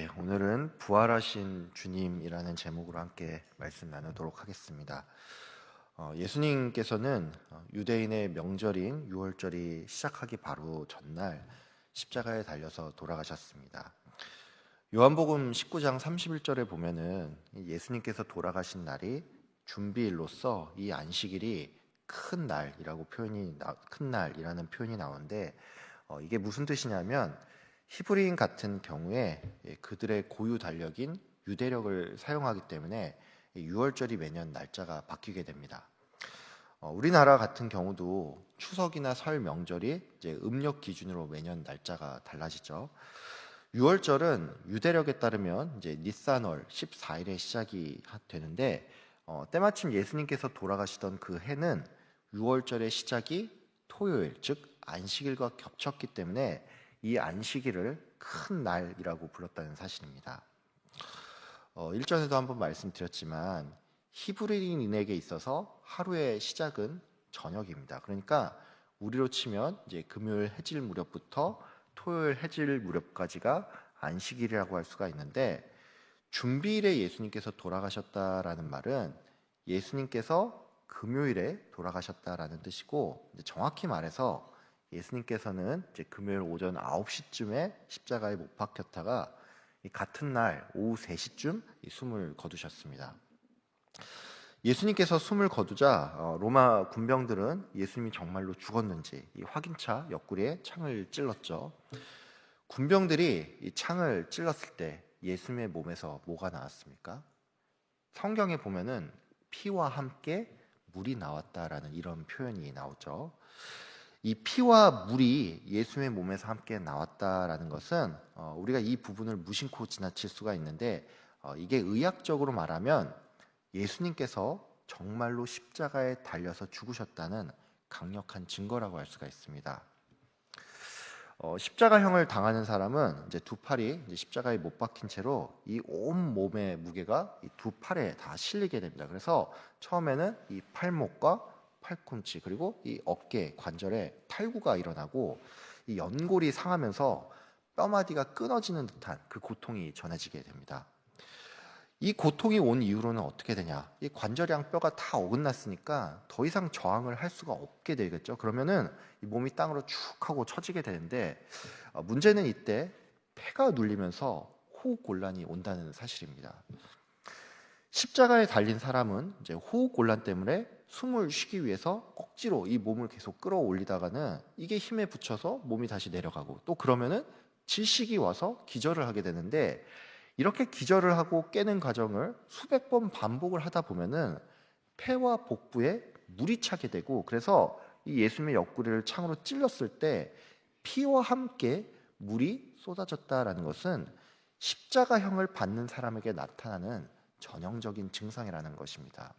오늘은 부활하신 주님이라는 제목으로 함께 말씀 나누도록 하겠습니다. 예수님께서는 유대인의 명절인 유월절이 시작하기 바로 전날 십자가에 달려서 돌아가셨습니다. 요한복음 19장 31절에 보면은 예수님께서 돌아가신 날이 준비일로서 이 안식일이 큰 날이라는 표현이 나오는데 이게 무슨 뜻이냐면 히브리인 같은 경우에 그들의 고유 달력인 유대력을 사용하기 때문에 유월절이 매년 날짜가 바뀌게 됩니다. 우리나라 같은 경우도 추석이나 설 명절이 이제 음력 기준으로 매년 날짜가 달라지죠. 유월절은 유대력에 따르면 이제 니산월 14일에 시작이 되는데 때마침 예수님께서 돌아가시던 그 해는 유월절의 시작이 토요일, 즉 안식일과 겹쳤기 때문에 이 안식일을 큰 날이라고 불렀다는 사실입니다. 일전에도 한번 말씀드렸지만 히브리인에게 있어서 하루의 시작은 저녁입니다. 그러니까 우리로 치면 이제 금요일 해질 무렵부터 토요일 해질 무렵까지가 안식일이라고 할 수가 있는데, 준비일에 예수님께서 돌아가셨다라는 말은 예수님께서 금요일에 돌아가셨다라는 뜻이고, 정확히 말해서 예수님께서는 이제 금요일 오전 9시쯤에 십자가에 못 박혔다가 같은 날 오후 3시쯤 숨을 거두셨습니다. 예수님께서 숨을 거두자 로마 군병들은 예수님이 정말로 죽었는지 이 확인차 옆구리에 창을 찔렀죠. 군병들이 이 창을 찔렀을 때 예수님의 몸에서 뭐가 나왔습니까? 성경에 보면은 피와 함께 물이 나왔다라는 이런 표현이 나오죠. 이 피와 물이 예수님의 몸에서 함께 나왔다라는 것은 우리가 이 부분을 무심코 지나칠 수가 있는데, 이게 의학적으로 말하면 예수님께서 정말로 십자가에 달려서 죽으셨다는 강력한 증거라고 할 수가 있습니다. 십자가형을 당하는 사람은 이제 두 팔이 이제 십자가에 못 박힌 채로 이 온 몸의 무게가 이 두 팔에 다 실리게 됩니다. 그래서 처음에는 이 팔목과 팔꿈치 그리고 이 어깨 관절에 탈구가 일어나고 이 연골이 상하면서 뼈마디가 끊어지는 듯한 그 고통이 전해지게 됩니다. 이 고통이 온 이후로는 어떻게 되냐? 이 관절이랑 뼈가 다 어긋났으니까 더 이상 저항을 할 수가 없게 되겠죠. 그러면은 이 몸이 땅으로 축 하고 처지게 되는데, 문제는 이때 폐가 눌리면서 호흡 곤란이 온다는 사실입니다. 십자가에 달린 사람은 이제 호흡 곤란 때문에 숨을 쉬기 위해서 억지로 이 몸을 계속 끌어올리다가는 이게 힘에 붙여서 몸이 다시 내려가고, 또 그러면은 질식이 와서 기절을 하게 되는데, 이렇게 기절을 하고 깨는 과정을 수백 번 반복을 하다 보면은 폐와 복부에 물이 차게 되고, 그래서 이 예수님의 옆구리를 창으로 찔렀을 때 피와 함께 물이 쏟아졌다라는 것은 십자가형을 받는 사람에게 나타나는 전형적인 증상이라는 것입니다.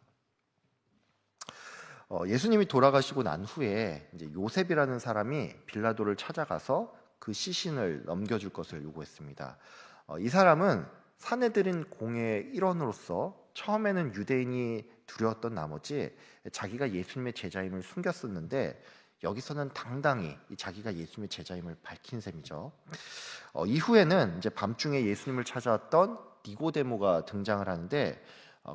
예수님이 돌아가시고 난 후에 이제 요셉이라는 사람이 빌라도를 찾아가서 그 시신을 넘겨줄 것을 요구했습니다. 이 사람은 사내들인 공의 일원으로서 처음에는 유대인이 두려웠던 나머지 자기가 예수님의 제자임을 숨겼었는데, 여기서는 당당히 자기가 예수님의 제자임을 밝힌 셈이죠. 이후에는 이제 밤중에 예수님을 찾아왔던 니고데모가 등장을 하는데,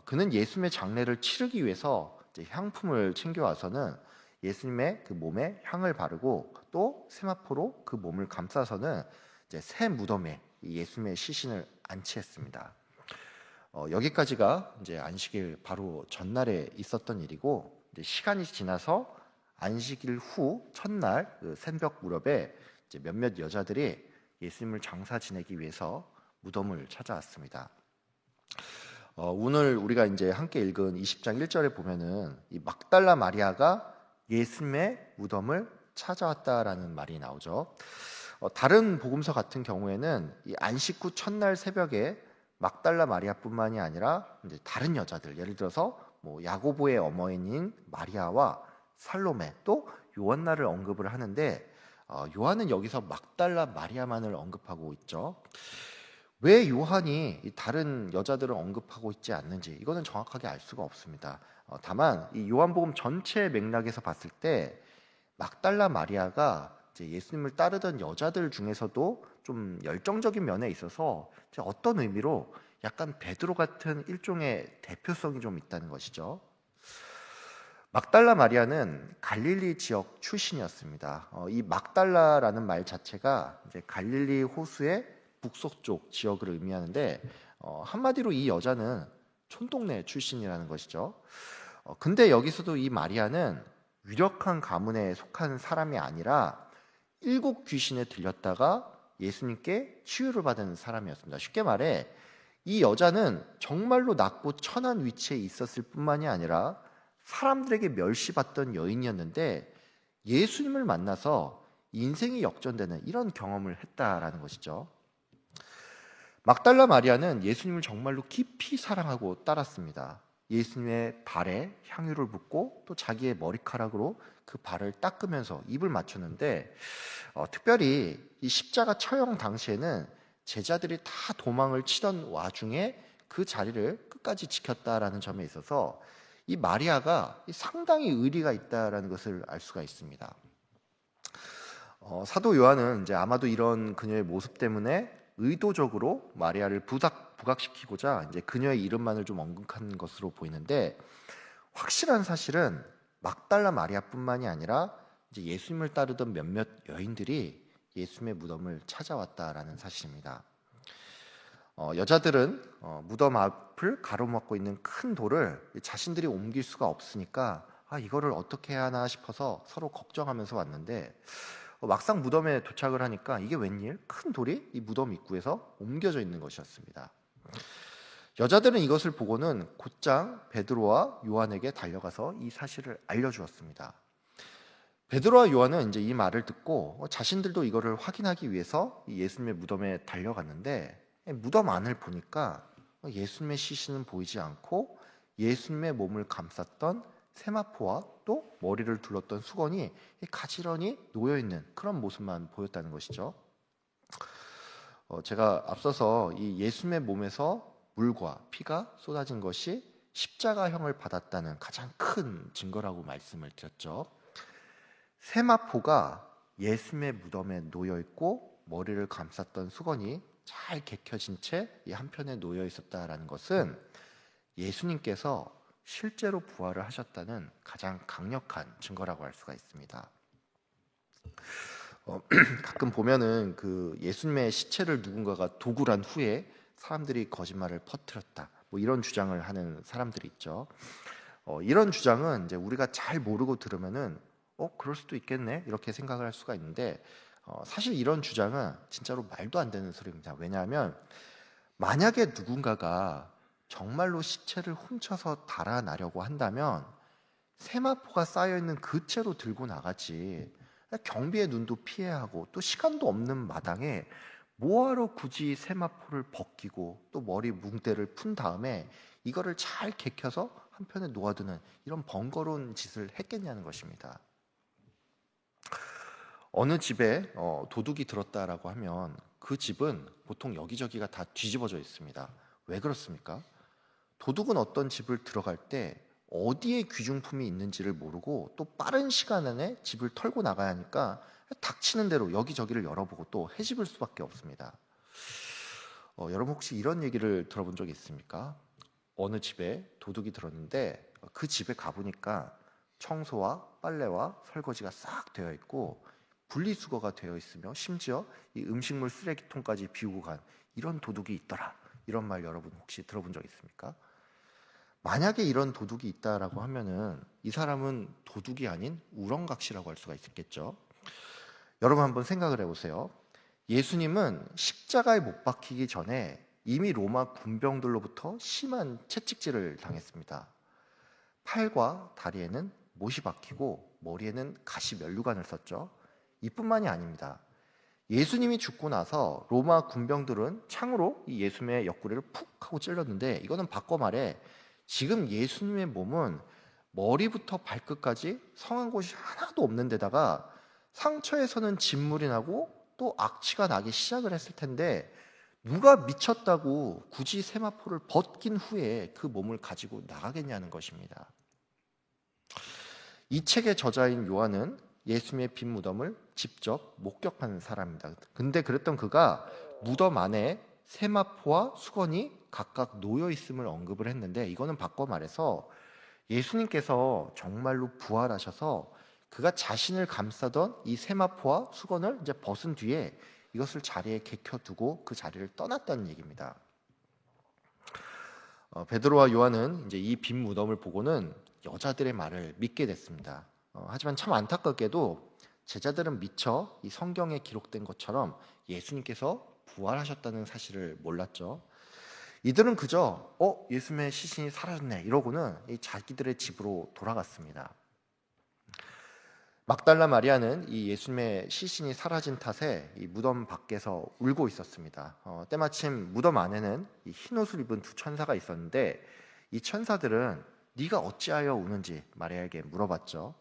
그는 예수님의 장례를 치르기 위해서 이제 향품을 챙겨와서는 예수님의 그 몸에 향을 바르고 또 세마포로 그 몸을 감싸서는 이제 새 무덤에 예수님의 시신을 안치했습니다. 여기까지가 이제 안식일 바로 전날에 있었던 일이고, 이제 시간이 지나서 안식일 후 첫날 그 새벽 무렵에 이제 몇몇 여자들이 예수님을 장사 지내기 위해서 무덤을 찾아왔습니다. 오늘 우리가 이제 함께 읽은 20장 1절에 보면은 이 막달라 마리아가 예수님의 무덤을 찾아왔다라는 말이 나오죠. 다른 복음서 같은 경우에는 이 안식 후 첫날 새벽에 막달라 마리아뿐만이 아니라 이제 다른 여자들, 예를 들어서 뭐 야고보의 어머니인 마리아와 살로메, 또 요한나를 언급을 하는데, 요한은 여기서 막달라 마리아만을 언급하고 있죠. 왜 요한이 다른 여자들을 언급하고 있지 않는지 이거는 정확하게 알 수가 없습니다. 다만 이 요한복음 전체 맥락에서 봤을 때 막달라 마리아가 이제 예수님을 따르던 여자들 중에서도 좀 열정적인 면에 있어서 어떤 의미로 약간 베드로 같은 일종의 대표성이 좀 있다는 것이죠. 막달라 마리아는 갈릴리 지역 출신이었습니다. 이 막달라라는 말 자체가 이제 갈릴리 호수의 북서쪽 지역을 의미하는데 한마디로 이 여자는 촌동네 출신이라는 것이죠. 근데 여기서도 이 마리아는 유력한 가문에 속한 사람이 아니라 7 귀신에 들렸다가 예수님께 치유를 받은 사람이었습니다. 쉽게 말해 이 여자는 정말로 낮고 천한 위치에 있었을 뿐만이 아니라 사람들에게 멸시받던 여인이었는데 예수님을 만나서 인생이 역전되는 이런 경험을 했다라는 것이죠. 막달라 마리아는 예수님을 정말로 깊이 사랑하고 따랐습니다. 예수님의 발에 향유를 붓고 또 자기의 머리카락으로 그 발을 닦으면서 입을 맞췄는데 특별히 이 십자가 처형 당시에는 제자들이 다 도망을 치던 와중에 그 자리를 끝까지 지켰다라는 점에 있어서 이 마리아가 상당히 의리가 있다라는 것을 알 수가 있습니다. 사도 요한은 이제 아마도 이런 그녀의 모습 때문에 의도적으로 마리아를 부각시키고자 이제 그녀의 이름만을 좀 언급한 것으로 보이는데 확실한 사실은 막달라 마리아뿐만이 아니라 이제 예수님을 따르던 몇몇 여인들이 예수님의 무덤을 찾아왔다라는 사실입니다. 여자들은 무덤 앞을 가로막고 있는 큰 돌을 자신들이 옮길 수가 없으니까 이거를 어떻게 해야 하나 싶어서 서로 걱정하면서 왔는데 막상 무덤에 도착을 하니까 이게 웬일? 큰 돌이 이 무덤 입구에서 옮겨져 있는 것이었습니다. 여자들은 이것을 보고는 곧장 베드로와 요한에게 달려가서 이 사실을 알려주었습니다. 베드로와 요한은 이제 이 말을 듣고 자신들도 이거를 확인하기 위해서 예수님의 무덤에 달려갔는데 무덤 안을 보니까 예수님의 시신은 보이지 않고 예수님의 몸을 감쌌던 세마포와 또 머리를 둘렀던 수건이 가지런히 놓여있는 그런 모습만 보였다는 것이죠. 제가 앞서서 이 예수님의 몸에서 물과 피가 쏟아진 것이 십자가형을 받았다는 가장 큰 증거라고 말씀을 드렸죠. 세마포가 예수님의 무덤에 놓여있고 머리를 감쌌던 수건이 잘 개켜진 채 이 한편에 놓여 있었다라는 것은 예수님께서 실제로 부활을 하셨다는 가장 강력한 증거라고 할 수가 있습니다. 가끔 보면은 그 예수님의 시체를 누군가가 도굴한 후에 사람들이 거짓말을 퍼뜨렸다, 뭐 이런 주장을 하는 사람들이 있죠. 이런 주장은 이제 우리가 잘 모르고 들으면은 그럴 수도 있겠네 이렇게 생각을 할 수가 있는데 사실 이런 주장은 진짜로 말도 안 되는 소리입니다. 왜냐하면 만약에 누군가가 정말로 시체를 훔쳐서 달아나려고 한다면 세마포가 쌓여있는 그 채로 들고 나가지 경비의 눈도 피해야 하고 또 시간도 없는 마당에 뭐하러 굳이 세마포를 벗기고 또 머리 뭉대를 푼 다음에 이거를 잘 개켜서 한편에 놓아두는 이런 번거로운 짓을 했겠냐는 것입니다. 어느 집에 도둑이 들었다라고 하면 그 집은 보통 여기저기가 다 뒤집어져 있습니다. 왜 그렇습니까? 도둑은 어떤 집을 들어갈 때 어디에 귀중품이 있는지를 모르고 또 빠른 시간 안에 집을 털고 나가야 하니까 닥치는 대로 여기저기를 열어보고 또 헤집을 수밖에 없습니다. 여러분 혹시 이런 얘기를 들어본 적이 있습니까? 어느 집에 도둑이 들었는데 그 집에 가보니까 청소와 빨래와 설거지가 싹 되어 있고 분리수거가 되어 있으며 심지어 이 음식물 쓰레기통까지 비우고 간 이런 도둑이 있더라. 이런 말 여러분 혹시 들어본 적 있습니까? 만약에 이런 도둑이 있다라고 하면은 이 사람은 도둑이 아닌 우렁각시라고 할 수가 있겠죠. 여러분 한번 생각을 해보세요. 예수님은 십자가에 못 박히기 전에 이미 로마 군병들로부터 심한 채찍질을 당했습니다. 팔과 다리에는 못이 박히고 머리에는 가시 면류관을 썼죠. 이뿐만이 아닙니다. 예수님이 죽고 나서 로마 군병들은 창으로 이 예수님의 옆구리를 푹 하고 찔렀는데 이거는 바꿔 말해 지금 예수님의 몸은 머리부터 발끝까지 성한 곳이 하나도 없는 데다가 상처에서는 진물이 나고 또 악취가 나기 시작을 했을 텐데 누가 미쳤다고 굳이 세마포를 벗긴 후에 그 몸을 가지고 나가겠냐는 것입니다. 이 책의 저자인 요한은 예수님의 빈 무덤을 직접 목격한 사람입니다. 근데 그랬던 그가 무덤 안에 세마포와 수건이 각각 놓여 있음을 언급을 했는데, 이거는 바꿔 말해서 예수님께서 정말로 부활하셔서 그가 자신을 감싸던 이 세마포와 수건을 이제 벗은 뒤에 이것을 자리에 개켜두고 그 자리를 떠났다는 얘기입니다. 베드로와 요한은 이제 이 빈 무덤을 보고는 여자들의 말을 믿게 됐습니다. 하지만 참 안타깝게도 제자들은 미처 이 성경에 기록된 것처럼 예수님께서 부활하셨다는 사실을 몰랐죠. 이들은 그저 예수님의 시신이 사라졌네 이러고는 이 자기들의 집으로 돌아갔습니다. 막달라 마리아는 이 예수님의 시신이 사라진 탓에 이 무덤 밖에서 울고 있었습니다. 때마침 무덤 안에는 이 흰 옷을 입은 두 천사가 있었는데, 이 천사들은 네가 어찌하여 우는지 마리아에게 물어봤죠.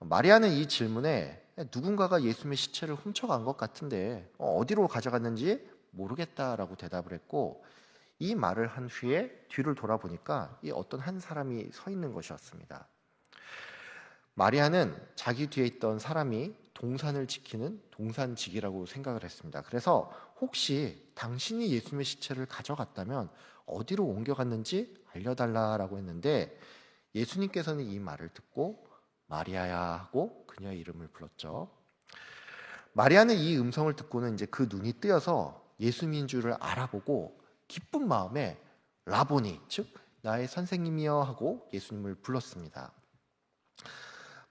마리아는 이 질문에 누군가가 예수님의 시체를 훔쳐간 것 같은데 어디로 가져갔는지 모르겠다라고 대답을 했고, 이 말을 한 후에 뒤를 돌아보니까 이 어떤 한 사람이 서 있는 것이었습니다. 마리아는 자기 뒤에 있던 사람이 동산을 지키는 동산직이라고 생각을 했습니다. 그래서 혹시 당신이 예수님의 시체를 가져갔다면 어디로 옮겨갔는지 알려달라라고 했는데, 예수님께서는 이 말을 듣고 마리아야 하고 그녀의 이름을 불렀죠. 마리아는 이 음성을 듣고는 이제 그 눈이 뜨여서 예수님인 줄을 알아보고 기쁜 마음에 라보니, 즉 나의 선생님이여 하고 예수님을 불렀습니다.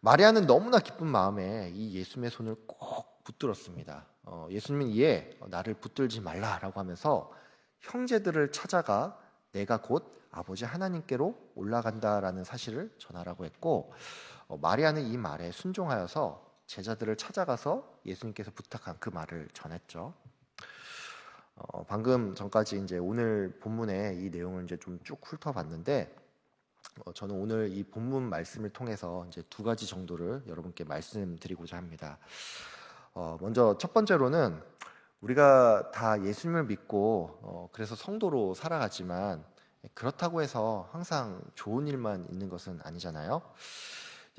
마리아는 너무나 기쁜 마음에 이 예수님의 손을 꼭 붙들었습니다. 예수님은 이에 나를 붙들지 말라라고 하면서 형제들을 찾아가 내가 곧 아버지 하나님께로 올라간다라는 사실을 전하라고 했고, 마리아는 이 말에 순종하여서 제자들을 찾아가서 예수님께서 부탁한 그 말을 전했죠. 방금 전까지 이제 오늘 본문의 이 내용을 이제 좀 쭉 훑어봤는데, 저는 오늘 이 본문 말씀을 통해서 이제 두 가지 정도를 여러분께 말씀드리고자 합니다. 먼저 첫 번째로는 우리가 다 예수님을 믿고 그래서 성도로 살아가지만 그렇다고 해서 항상 좋은 일만 있는 것은 아니잖아요.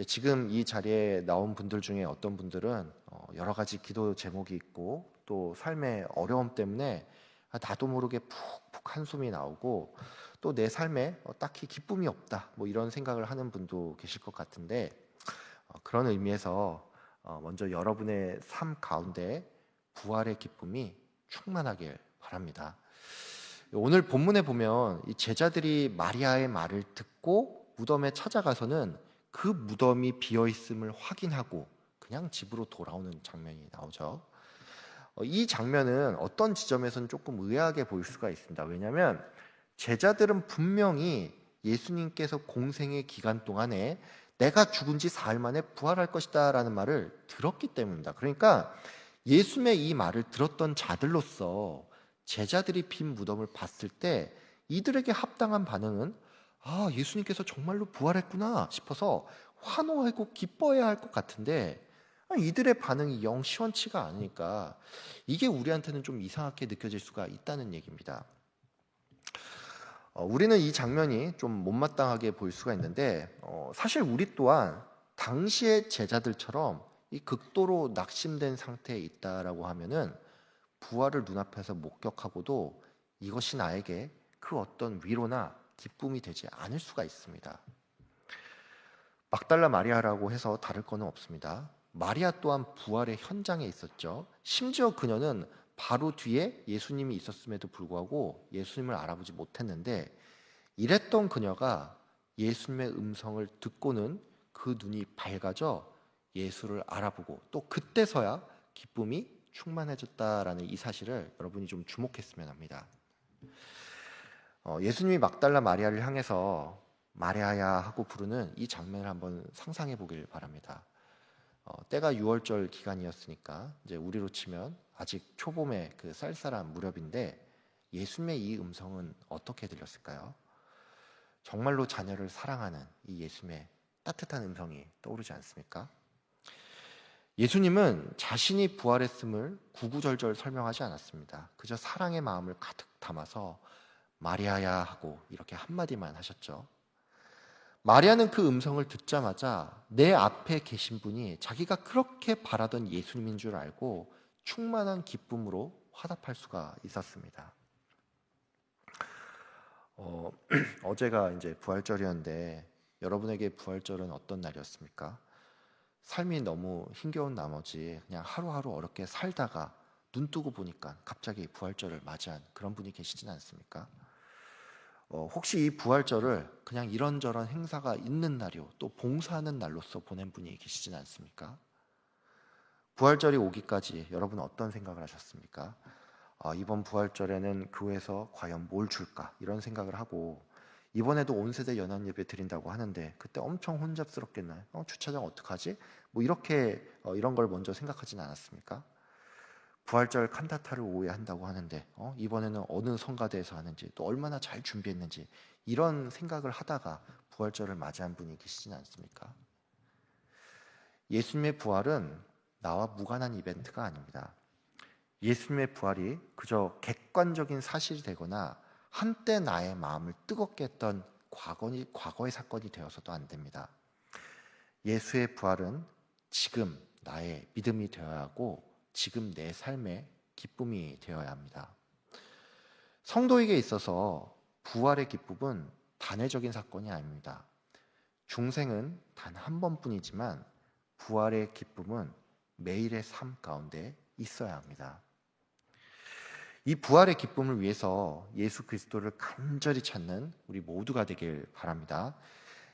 지금 이 자리에 나온 분들 중에 어떤 분들은 여러 가지 기도 제목이 있고 또 삶의 어려움 때문에 나도 모르게 푹푹 한숨이 나오고 또 내 삶에 딱히 기쁨이 없다 뭐 이런 생각을 하는 분도 계실 것 같은데, 그런 의미에서 먼저 여러분의 삶 가운데 부활의 기쁨이 충만하길 바랍니다. 오늘 본문에 보면 이 제자들이 마리아의 말을 듣고 무덤에 찾아가서는 그 무덤이 비어 있음을 확인하고 그냥 집으로 돌아오는 장면이 나오죠. 이 장면은 어떤 지점에서는 조금 의아하게 보일 수가 있습니다. 왜냐하면 제자들은 분명히 예수님께서 공생의 기간 동안에 내가 죽은 지 사흘 만에 부활할 것이다 라는 말을 들었기 때문입니다. 그러니까 예수님의 이 말을 들었던 자들로서 제자들이 빈 무덤을 봤을 때 이들에게 합당한 반응은 예수님께서 정말로 부활했구나 싶어서 환호하고 기뻐해야 할 것 같은데, 이들의 반응이 영 시원치가 않으니까 이게 우리한테는 좀 이상하게 느껴질 수가 있다는 얘기입니다. 우리는 이 장면이 좀 못마땅하게 보일 수가 있는데, 사실 우리 또한 당시의 제자들처럼 이 극도로 낙심된 상태에 있다라고 하면은 부활을 눈앞에서 목격하고도 이것이 나에게 그 어떤 위로나 기쁨이 되지 않을 수가 있습니다. 막달라 마리아라고 해서 다를 거는 없습니다. 마리아 또한 부활의 현장에 있었죠. 심지어 그녀는 바로 뒤에 예수님이 있었음에도 불구하고 예수님을 알아보지 못했는데, 이랬던 그녀가 예수님의 음성을 듣고는 그 눈이 밝아져 예수를 알아보고 또 그때서야 기쁨이 충만해졌다라는 이 사실을 여러분이 좀 주목했으면 합니다. 예수님이 막달라 마리아를 향해서 마리아야 하고 부르는 이 장면을 한번 상상해 보길 바랍니다. 때가 6월절 기간이었으니까 이제 우리로 치면 아직 초봄의 그 쌀쌀한 무렵인데, 예수님의 이 음성은 어떻게 들렸을까요? 정말로 자녀를 사랑하는 이 예수님의 따뜻한 음성이 떠오르지 않습니까? 예수님은 자신이 부활했음을 구구절절 설명하지 않았습니다. 그저 사랑의 마음을 가득 담아서 마리아야 하고 이렇게 한마디만 하셨죠. 마리아는 그 음성을 듣자마자 내 앞에 계신 분이 자기가 그렇게 바라던 예수님인 줄 알고 충만한 기쁨으로 화답할 수가 있었습니다. 어제가 이제 부활절이었는데 여러분에게 부활절은 어떤 날이었습니까? 삶이 너무 힘겨운 나머지 그냥 하루하루 어렵게 살다가 눈 뜨고 보니까 갑자기 부활절을 맞이한 그런 분이 계시진 않습니까? 혹시 이 부활절을 그냥 이런저런 행사가 있는 날이요, 또 봉사하는 날로서 보낸 분이 계시진 않습니까? 부활절이 오기까지 여러분은 어떤 생각을 하셨습니까? 이번 부활절에는 교회에서 과연 뭘 줄까? 이런 생각을 하고, 이번에도 온 세대 연합 예배 드린다고 하는데 그때 엄청 혼잡스럽겠나요? 주차장 어떡하지? 뭐 이렇게 이런 걸 먼저 생각하진 않았습니까? 부활절 칸타타를 오후에 한다고 하는데 이번에는 어느 성가대에서 하는지, 또 얼마나 잘 준비했는지, 이런 생각을 하다가 부활절을 맞이한 분이 계시진 않습니까? 예수님의 부활은 나와 무관한 이벤트가 아닙니다. 예수님의 부활이 그저 객관적인 사실이 되거나 한때 나의 마음을 뜨겁게 했던 과거의 사건이 되어서도 안 됩니다. 예수의 부활은 지금 나의 믿음이 되어야 하고 지금 내 삶의 기쁨이 되어야 합니다. 성도에게 있어서 부활의 기쁨은 단회적인 사건이 아닙니다. 중생은 단 한 번뿐이지만 부활의 기쁨은 매일의 삶 가운데 있어야 합니다. 이 부활의 기쁨을 위해서 예수 그리스도를 간절히 찾는 우리 모두가 되길 바랍니다.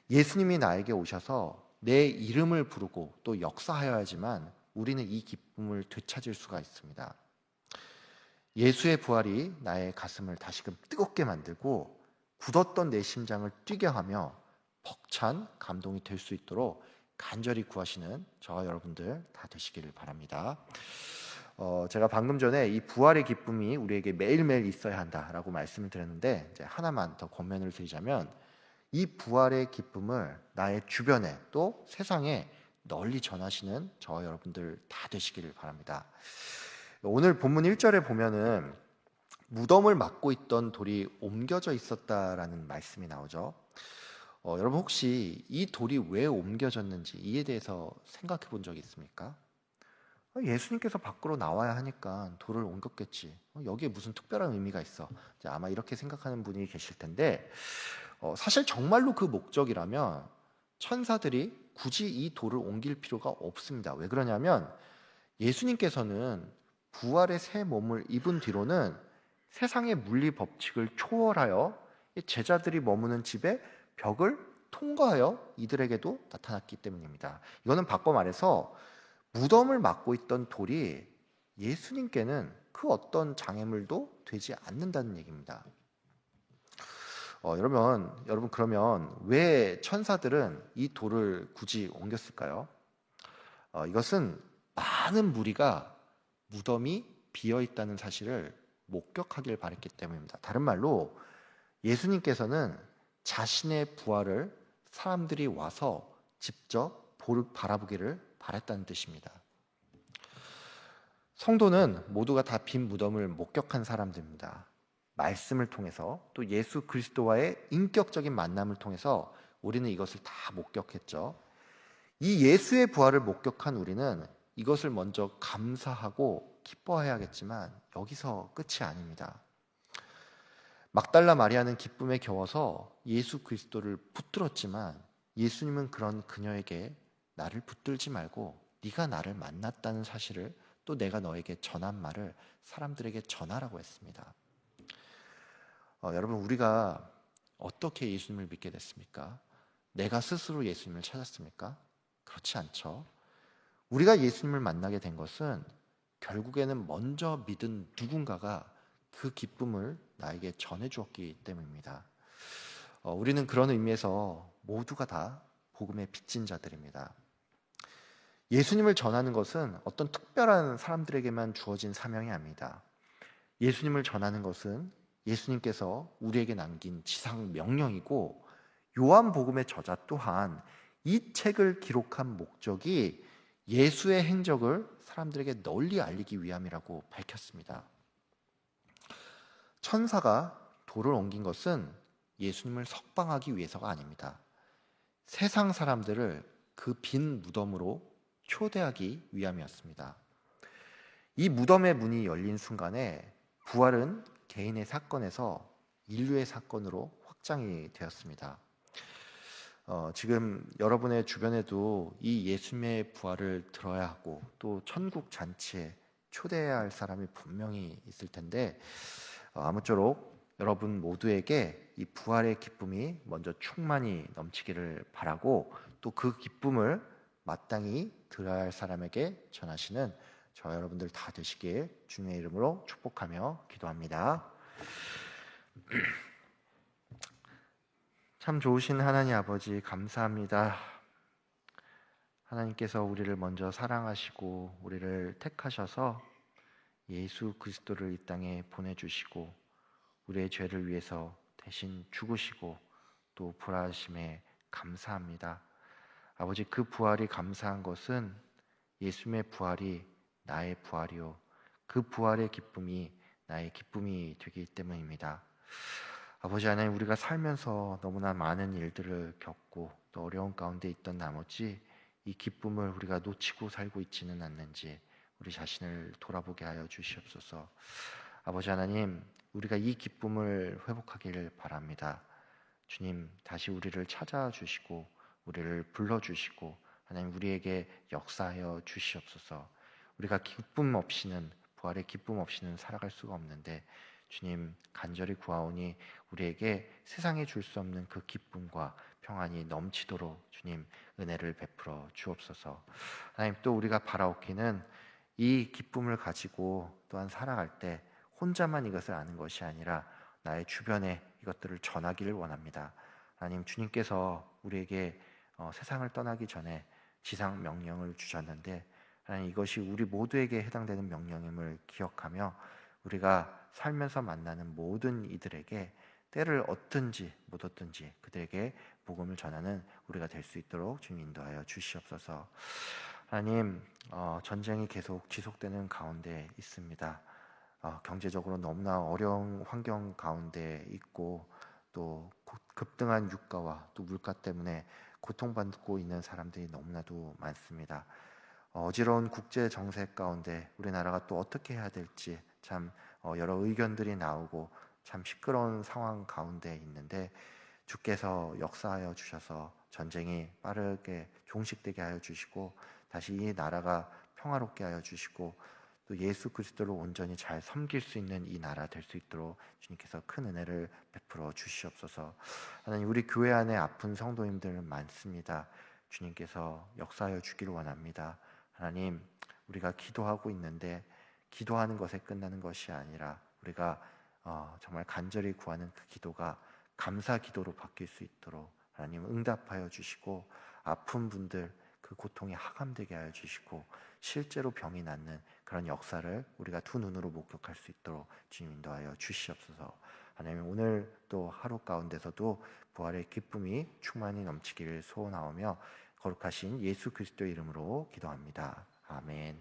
예수님이 나에게 오셔서 내 이름을 부르고 또 역사하여야지만 우리는 이 기쁨을 되찾을 수가 있습니다. 예수의 부활이 나의 가슴을 다시금 뜨겁게 만들고 굳었던 내 심장을 뛰게 하며 벅찬 감동이 될 수 있도록 간절히 구하시는 저와 여러분들 다 되시기를 바랍니다. 제가 방금 전에 이 부활의 기쁨이 우리에게 매일매일 있어야 한다라고 말씀을 드렸는데, 이제 하나만 더 권면을 드리자면, 이 부활의 기쁨을 나의 주변에 또 세상에 널리 전하시는 저와 여러분들 다 되시기를 바랍니다. 오늘 본문 1절에 보면은 무덤을 막고 있던 돌이 옮겨져 있었다라는 말씀이 나오죠. 여러분 혹시 이 돌이 왜 옮겨졌는지 이에 대해서 생각해 본 적이 있습니까? 예수님께서 밖으로 나와야 하니까 돌을 옮겼겠지. 여기에 무슨 특별한 의미가 있어. 이제 아마 이렇게 생각하는 분이 계실 텐데, 사실 정말로 그 목적이라면 천사들이 굳이 이 돌을 옮길 필요가 없습니다. 왜 그러냐면 예수님께서는 부활의 새 몸을 입은 뒤로는 세상의 물리 법칙을 초월하여 제자들이 머무는 집에 벽을 통과하여 이들에게도 나타났기 때문입니다. 이거는 바꿔 말해서 무덤을 막고 있던 돌이 예수님께는 그 어떤 장애물도 되지 않는다는 얘기입니다. 여러분 그러면 왜 천사들은 이 돌을 굳이 옮겼을까요? 이것은 많은 무리가 무덤이 비어 있다는 사실을 목격하길 바랬기 때문입니다. 다른 말로 예수님께서는 자신의 부활을 사람들이 와서 직접 바라보기를 바랬다는 뜻입니다. 성도는 모두가 다 빈 무덤을 목격한 사람들입니다. 말씀을 통해서 또 예수 그리스도와의 인격적인 만남을 통해서 우리는 이것을 다 목격했죠. 이 예수의 부활을 목격한 우리는 이것을 먼저 감사하고 기뻐해야겠지만 여기서 끝이 아닙니다. 막달라 마리아는 기쁨에 겨워서 예수 그리스도를 붙들었지만 예수님은 그런 그녀에게 나를 붙들지 말고 네가 나를 만났다는 사실을, 또 내가 너에게 전한 말을 사람들에게 전하라고 했습니다. 여러분 우리가 어떻게 예수님을 믿게 됐습니까? 내가 스스로 예수님을 찾았습니까? 그렇지 않죠. 우리가 예수님을 만나게 된 것은 결국에는 먼저 믿은 누군가가 그 기쁨을 나에게 전해주었기 때문입니다. 우리는 그런 의미에서 모두가 다 복음의 빚진 자들입니다. 예수님을 전하는 것은 어떤 특별한 사람들에게만 주어진 사명이 아닙니다. 예수님을 전하는 것은 예수님께서 우리에게 남긴 지상 명령이고, 요한복음의 저자 또한 이 책을 기록한 목적이 예수의 행적을 사람들에게 널리 알리기 위함이라고 밝혔습니다. 천사가 돌을 옮긴 것은 예수님을 석방하기 위해서가 아닙니다. 세상 사람들을 그 빈 무덤으로 초대하기 위함이었습니다. 이 무덤의 문이 열린 순간에 부활은 개인의 사건에서 인류의 사건으로 확장이 되었습니다. 지금 여러분의 주변에도 이 예수님의 부활을 들어야 하고 또 천국 잔치에 초대해야 할 사람이 분명히 있을 텐데, 아무쪼록 여러분 모두에게 이 부활의 기쁨이 먼저 충만히 넘치기를 바라고, 또 그 기쁨을 마땅히 들어야 할 사람에게 전하시는 저 여러분들 다 되시길 주님의 이름으로 축복하며 기도합니다. 참 좋으신 하나님 아버지, 감사합니다. 하나님께서 우리를 먼저 사랑하시고 우리를 택하셔서 예수 그리스도를 이 땅에 보내주시고 우리의 죄를 위해서 대신 죽으시고 또 부활하심에 감사합니다. 아버지, 그 부활이 감사한 것은 예수님의 부활이 나의 부활이요, 그 부활의 기쁨이 나의 기쁨이 되기 때문입니다. 아버지 하나님, 우리가 살면서 너무나 많은 일들을 겪고 또 어려운 가운데 있던 나머지 이 기쁨을 우리가 놓치고 살고 있지는 않는지 우리 자신을 돌아보게 하여 주시옵소서. 아버지 하나님, 우리가 이 기쁨을 회복하기를 바랍니다. 주님, 다시 우리를 찾아주시고 우리를 불러주시고 하나님, 우리에게 역사하여 주시옵소서. 우리가 기쁨 없이는, 부활의 기쁨 없이는 살아갈 수가 없는데 주님, 간절히 구하오니 우리에게 세상에 줄 수 없는 그 기쁨과 평안이 넘치도록 주님 은혜를 베풀어 주옵소서. 하나님, 또 우리가 바라옵기는 이 기쁨을 가지고 또한 살아갈 때 혼자만 이것을 아는 것이 아니라 나의 주변에 이것들을 전하기를 원합니다. 하나님, 주님께서 우리에게 세상을 떠나기 전에 지상 명령을 주셨는데 하나님, 이것이 우리 모두에게 해당되는 명령임을 기억하며 우리가 살면서 만나는 모든 이들에게 때를 얻든지 못 얻든지 그들에게 복음을 전하는 우리가 될 수 있도록 주님 인도하여 주시옵소서. 하나님, 전쟁이 계속 지속되는 가운데 있습니다. 경제적으로 너무나 어려운 환경 가운데 있고 또 급등한 유가와 또 물가 때문에 고통받고 있는 사람들이 너무나도 많습니다. 어지러운 국제 정세 가운데 우리나라가 또 어떻게 해야 될지 참 여러 의견들이 나오고 참 시끄러운 상황 가운데 있는데 주께서 역사하여 주셔서 전쟁이 빠르게 종식되게 하여 주시고 다시 이 나라가 평화롭게 하여 주시고 또 예수 그리스도를 온전히 잘 섬길 수 있는 이 나라 될 수 있도록 주님께서 큰 은혜를 베풀어 주시옵소서. 하나님, 우리 교회 안에 아픈 성도님들 많습니다. 주님께서 역사하여 주기를 원합니다. 하나님, 우리가 기도하고 있는데 기도하는 것에 끝나는 것이 아니라 우리가 정말 간절히 구하는 그 기도가 감사 기도로 바뀔 수 있도록 하나님 응답하여 주시고 아픈 분들 그 고통이 하감되게 하여 주시고 실제로 병이 낫는 그런 역사를 우리가 두 눈으로 목격할 수 있도록 주님 인도하여 주시옵소서. 하나님, 오늘 또 하루 가운데서도 부활의 기쁨이 충만히 넘치기를 소원하오며 거룩하신 예수 그리스도의 이름으로 기도합니다. 아멘.